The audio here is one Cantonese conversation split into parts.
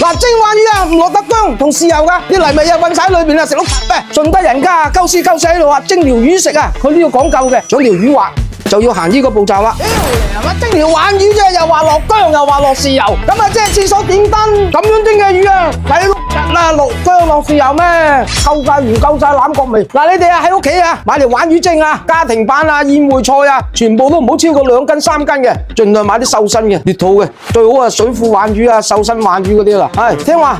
嗱，蒸鯇魚啊，唔落得薑同豉油噶，啲泥味啊混晒喺裏邊啊，食到咩？順德人家鳩絲鳩細喺度話蒸條魚食啊，佢都要講究嘅，想條魚滑就要行呢個步驟啦。係嘛，蒸條鯇魚啫，又話落薑，又話落豉油，咁啊即係廁所點燈咁樣蒸嘅魚啊，睇碌日啦，落薑落豉油咩？夠晒鹽夠晒欖角味。嗱，你哋啊喺屋企啊買條鯇魚蒸啊，家庭版啊宴會菜啊，全部都唔好超過2斤3斤嘅，盡量買啲瘦身嘅、烈肚嘅，最好啊水庫鯇魚啊、瘦身鯇魚嗰啲啦。係聽話，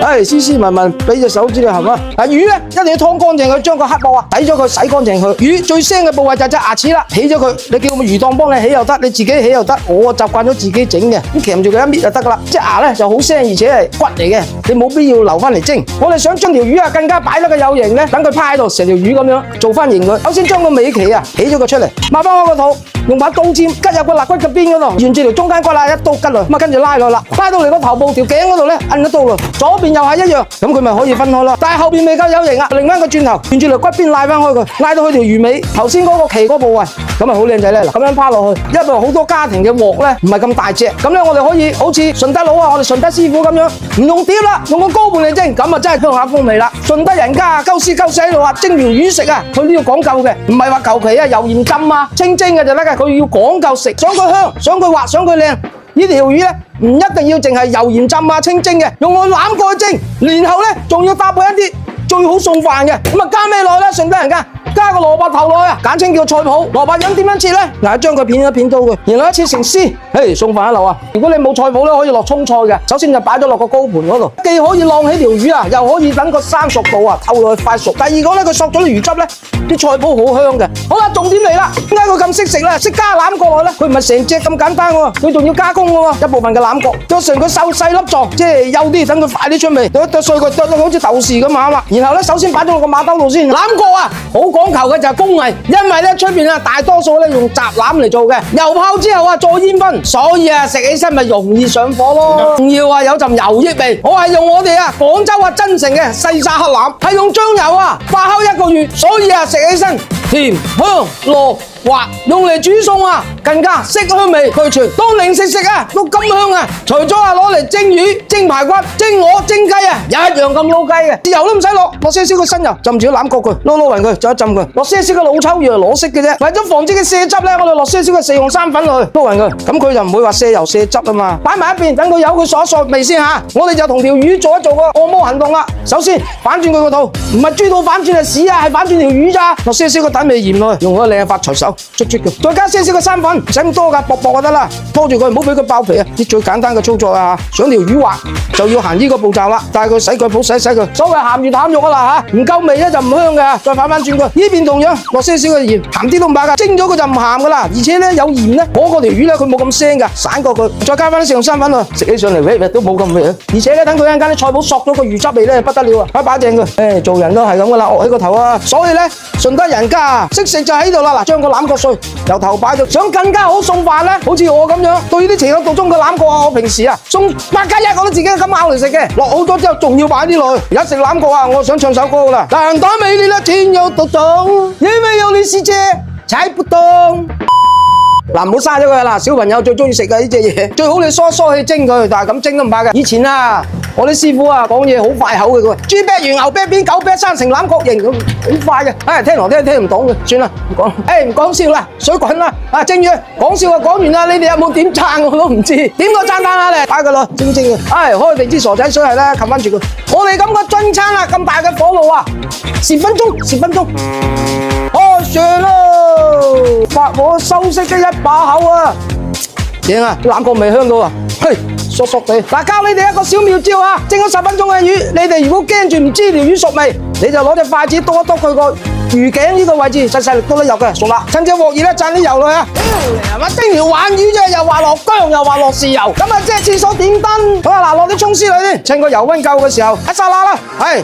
喂，斯斯文文俾隻手指你係嘛？魚咧一定要劏乾淨佢，將個黑膜啊抵咗佢，洗乾淨佢。魚最腥嘅部位就係隻牙齒啦，起咗佢，你叫魚檔幫你起又得，你自己起又得。我習慣咗自己整嘅，咁鉗住佢一搣就得噶啦。隻牙咧就好腥，而且係骨嚟嘅，你冇必要留翻嚟蒸。我哋想將條魚啊更加擺得佢有型咧，等佢趴喺度成條魚咁樣做翻型佢。首先將個尾鰭啊起咗佢出嚟，抹翻開個肚，用把刀尖吉入個肋骨嘅邊嗰度，沿住條中間骨啦一刀吉落，咁啊跟住拉落啦，拉到嚟個頭部條頸嗰度咧摁一刀咯，左邊又係一樣，咁佢咪可以分開咯。但係後邊未夠有型啊，擰翻個轉頭，沿住條骨邊拉翻開佢，拉到佢條魚尾頭先嗰個鰭嗰部位，咁啊好靚仔咧。嗱咁樣趴落去，因為好多家庭嘅鑊咧唔係咁大隻，咁咧我哋可以好似順德佬啊，我哋順德師傅咁樣，唔用碟啦，用個高盤嚟蒸，咁啊真係鄉下風味啦。順德人家鳩絲鳩細喺度話蒸條魚食啊，佢都要講究嘅，唔係話求其啊油鹽浸啊清蒸嘅就得嘅，佢要講究食，想佢香，想佢滑，想佢靚。呢條魚咧唔一定要淨係油鹽浸啊清蒸嘅，用個欖過去蒸，然後咧仲要搭配一啲最好餸飯嘅，咁啊加咩落咧？順德人家加個蘿蔔頭落去啊，簡稱叫菜脯。蘿蔔秧點樣切咧？嗱，將佢片一片刀佢，然後一切成絲，嘿，餸飯一流啊！如果你冇菜脯咧，可以落葱菜嘅。首先就擺咗落個高盤嗰度，既可以晾起條魚啊，又可以等個生熟度啊透落去快熟。第二個咧，佢索咗啲魚汁咧，啲菜脯好香嘅。好啦，重點嚟啦，點解佢咁識食咧？識加欖角落咧？佢唔係成隻咁簡單喎，佢仲要加工嘅喎，一部分嘅欖角剁成佢瘦細粒狀，即係幼啲，等佢快啲出味。剁碎佢，剁到好似豆豉咁啊嘛。然後咧，首先擺咗落個馬兜度先。欖角啊，好講求嘅就係工藝，因為咧出邊啊大多數咧用雜欖嚟做嘅，油泡之後啊再煙燻，所以啊食起身咪容易上火咯。仲要啊有陣油益味，我係用我哋啊廣州啊真誠嘅細沙黑欖，係用醬油啊發酵1個月，所以啊食起身甜香糯滑，用嚟煮餸啊更加色香味俱全，當零食食啊都咁香啊！除咗啊攞嚟蒸魚、蒸排骨、蒸鵝、蒸雞啊，一樣咁撈雞嘅，豉油都唔使落些少嘅新油，浸住啲欖角佢，撈勻佢，再一浸佢，落些少嘅老抽要攞色嘅啫。為咗防止佢瀉汁咧，我哋落些少嘅食用生粉落去，撈勻佢，咁佢就唔會話瀉油瀉汁啊嘛。擺埋一邊，等佢有佢索索味先嚇。我哋就同條魚做一做個按摩行動啦。首先反轉佢個肚，唔係豬肚反轉係屎啊，係反轉條魚咋。落些少嘅蛋味鹽落去，用嗰個靚嘅發財手捽捽佢，再加些少嘅生粉，唔使咁多㗎，薄薄就得啦。拖住佢，唔好俾佢爆皮啊！啲最簡單嘅操作啊，想條魚滑就要行呢個步驟啦。帶佢洗腳鋪洗佢，所謂鹹魚淡肉啊啦嚇，唔夠味咧就唔香嘅。再反轉佢，呢邊同樣落些少嘅鹽，鹹啲都唔怕㗎。蒸咗佢就唔鹹㗎啦，而且咧有鹽咧，嗰個條魚咧佢冇咁腥㗎，散過佢，再加翻啲食用生粉啊，食起上嚟喂都冇咁味啊。而且咧等佢一陣間啲菜脯索咗個魚汁味咧不得了啊！擺正佢，做人都係咁㗎啦，惡起個頭啊！所以咧順德人家識食就喺度啦。嗱，將個欖角碎由頭擺到，想更加好餸飯咧，好似我咁樣對啲情有獨鍾嘅欖角啊，我平時啊餸8加1我都自己咁咬嚟食嘅，落好多之後仲要擺啲落去。而家食欖角啊，我想唱首歌啦，但打美麗的情有獨鍾，因為有你世界猜不懂。嗱，唔好嘥咗佢啦，小朋友最中意食嘅呢隻嘢，最好你疏去蒸佢，但係咁蒸都唔怕嘅。以前啊，我啲師傅啊講嘢好快口嘅，佢話豬髀圓牛髀邊狗髀生成欖角形咁，好快嘅。唉，聽來聽唔懂嘅，算啦，唔講。唔講笑啦，水滾啦。啊，蒸魚講笑啊，講完啦，你哋有冇點讚我都唔知，點個讚啊你，擺佢落蒸嘅。開地支傻仔水係啦，冚翻住佢。我哋咁個樽餐啊，咁大嘅火爐啊，10分鐘。開上咯，發火收息嘅一把口啊！正啊，欖角味香到啊，嘿，索索地。嗱，教你哋一個小妙招啊，蒸咗10分鐘嘅魚，你哋如果驚住唔知條魚熟未，你就攞隻筷子篤一篤佢個魚頸呢個位置，細力篤得入嘅，熟啦。趁隻鑊熱咧，灒啲油落去啊！係嘛，蒸條鯇魚啫，又話落薑，又話落豉油，咁啊即係廁所點燈。好啦，嗱，落啲葱絲落去先，趁個油溫夠嘅時候，一剎那啦，係。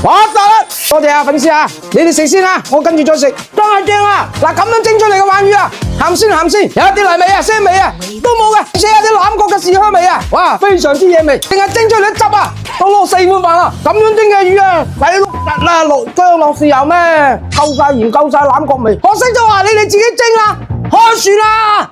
哇！得啦，多謝啊粉絲啊，你哋食先啊，我跟住再食，真係正啊！嗱，咁樣蒸出嚟嘅鯇魚啊，鹹鮮，有一啲泥味啊、腥味啊都冇嘅，而且有啲欖角嘅豉香味啊，哇，非常之惹味，淨係蒸出嚟啲汁啊，都攞4碗飯啊！咁樣蒸嘅魚啊，抵碌日啦，落薑落豉油咩？夠晒鹽夠晒欖角味，可惜就話你哋自己蒸啦，開船啦！